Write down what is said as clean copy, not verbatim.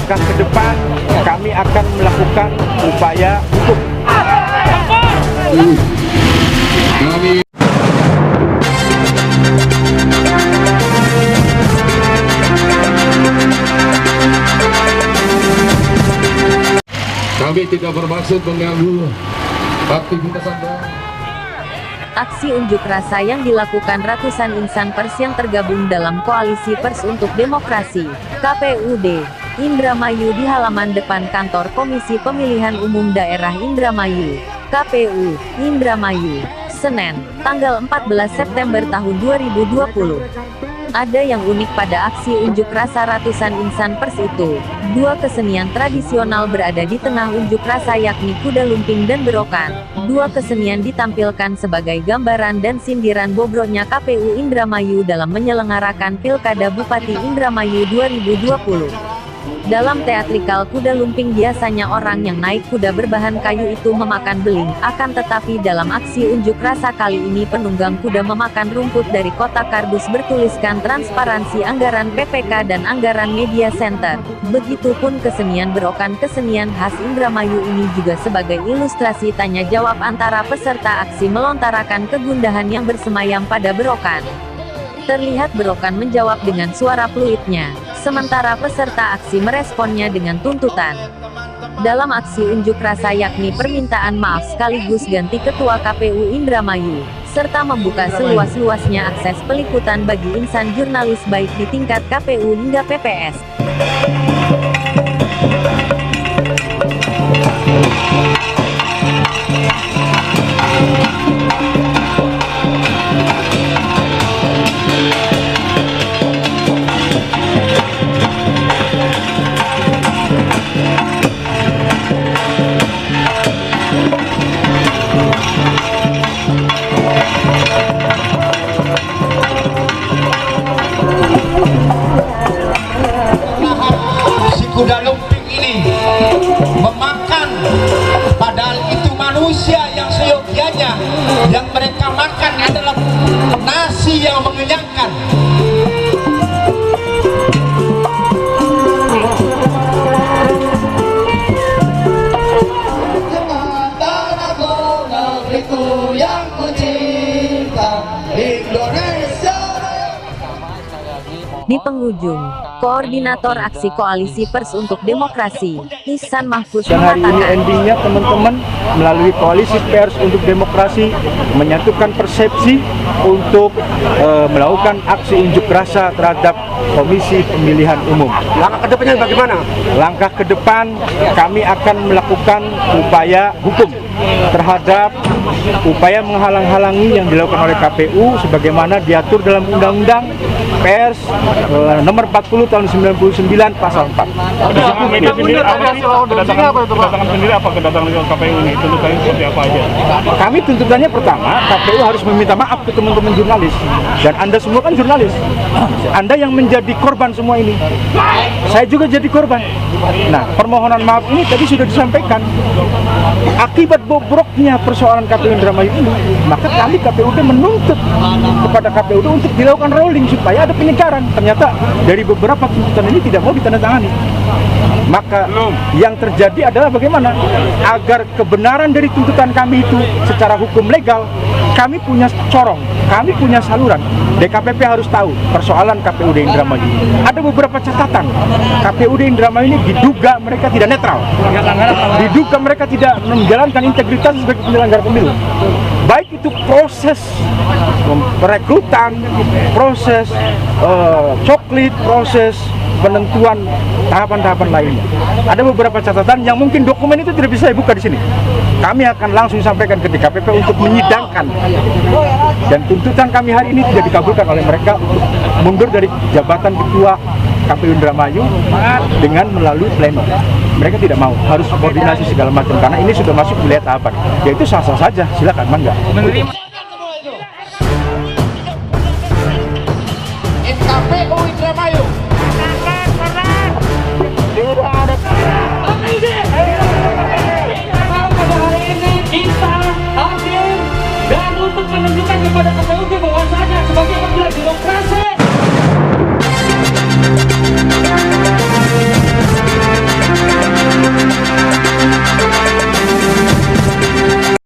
langkah ke depan kami akan melakukan upaya hukum. Kami tidak bermaksud mengganggu aktivitas Anda. Aksi unjuk rasa yang dilakukan ratusan insan pers yang tergabung dalam Koalisi Pers untuk Demokrasi, KPUD, Indramayu di halaman depan kantor Komisi Pemilihan Umum Daerah Indramayu, KPU, Indramayu, Senin, tanggal 14 September tahun 2020. Ada yang unik pada aksi unjuk rasa ratusan insan pers itu. Dua kesenian tradisional berada di tengah unjuk rasa yakni kuda lumping dan berokan. Dua kesenian ditampilkan sebagai gambaran dan sindiran bobroknya KPU Indramayu dalam menyelenggarakan Pilkada Bupati Indramayu 2020. Dalam teatrikal kuda lumping biasanya orang yang naik kuda berbahan kayu itu memakan beling, akan tetapi dalam aksi unjuk rasa kali ini penunggang kuda memakan rumput dari kotak kardus bertuliskan transparansi anggaran PPK dan anggaran media center. Begitupun kesenian berokan, kesenian khas Indramayu ini juga sebagai ilustrasi tanya jawab antara peserta aksi melontarkan kegundahan yang bersemayam pada berokan. Terlihat berokan menjawab dengan suara fluidnya, sementara peserta aksi meresponnya dengan tuntutan. Dalam aksi unjuk rasa yakni permintaan maaf sekaligus ganti ketua KPU Indramayu, serta membuka seluas-luasnya akses peliputan bagi insan jurnalis baik di tingkat KPU hingga PPS. Kuda lumping ini memakan, padahal itu manusia yang seyogianya yang mereka makan adalah nasi yang mengenyangkan. Yang kucinta Indonesia. Di penghujung, Koordinator Aksi Koalisi Pers untuk Demokrasi, Ihsan Mahfuz Dan hari ini mengatakan, endingnya teman-teman melalui Koalisi Pers untuk Demokrasi menyatukan persepsi untuk melakukan aksi unjuk rasa terhadap Komisi Pemilihan Umum. Langkah ke depannya bagaimana? Langkah ke depan kami akan melakukan upaya hukum terhadap upaya menghalang-halangi yang dilakukan oleh KPU sebagaimana diatur dalam Undang-Undang Pers nomor 40 tahun 99 pasal 4. Kedatangan sendiri apa kedatangan KPU ini? Tuntutannya seperti apa aja? Kami tuntutannya pertama, KPU harus meminta maaf ke teman-teman jurnalis. Dan Anda semua kan jurnalis. Anda yang menjadi korban semua ini. Saya juga jadi korban. Nah, permohonan maaf ini tadi sudah disampaikan. Akibat bobroknya persoalan KPU Indramayu ini, maka kami KPUD menuntut kepada KPUD untuk dilakukan rolling supaya ada penyegaran. Ternyata dari beberapa tuntutan ini tidak mau ditandatangani. Maka yang terjadi adalah bagaimana agar kebenaran dari tuntutan kami itu secara hukum legal, kami punya corong, kami punya saluran. DKPP harus tahu persoalan KPUD Indramayu. Ada beberapa catatan. KPUD Indramayu ini diduga mereka tidak netral. Diduga mereka tidak menjalankan integritas sebagai penyelenggara pemilu. Baik itu proses perekrutan, proses coklit, proses penentuan tahapan-tahapan lainnya. Ada beberapa catatan yang mungkin dokumen itu tidak bisa dibuka di sini. Kami akan langsung sampaikan ke DKPP untuk menyidangkan. Dan tuntutan kami hari ini tidak dikabulkan oleh mereka untuk mundur dari jabatan ketua KPU Indramayu dengan melalui pleno. Mereka tidak mau, harus koordinasi segala macam karena ini sudah masuk wilayah tahapan. Ya itu sah-sah saja, silakan, mangga.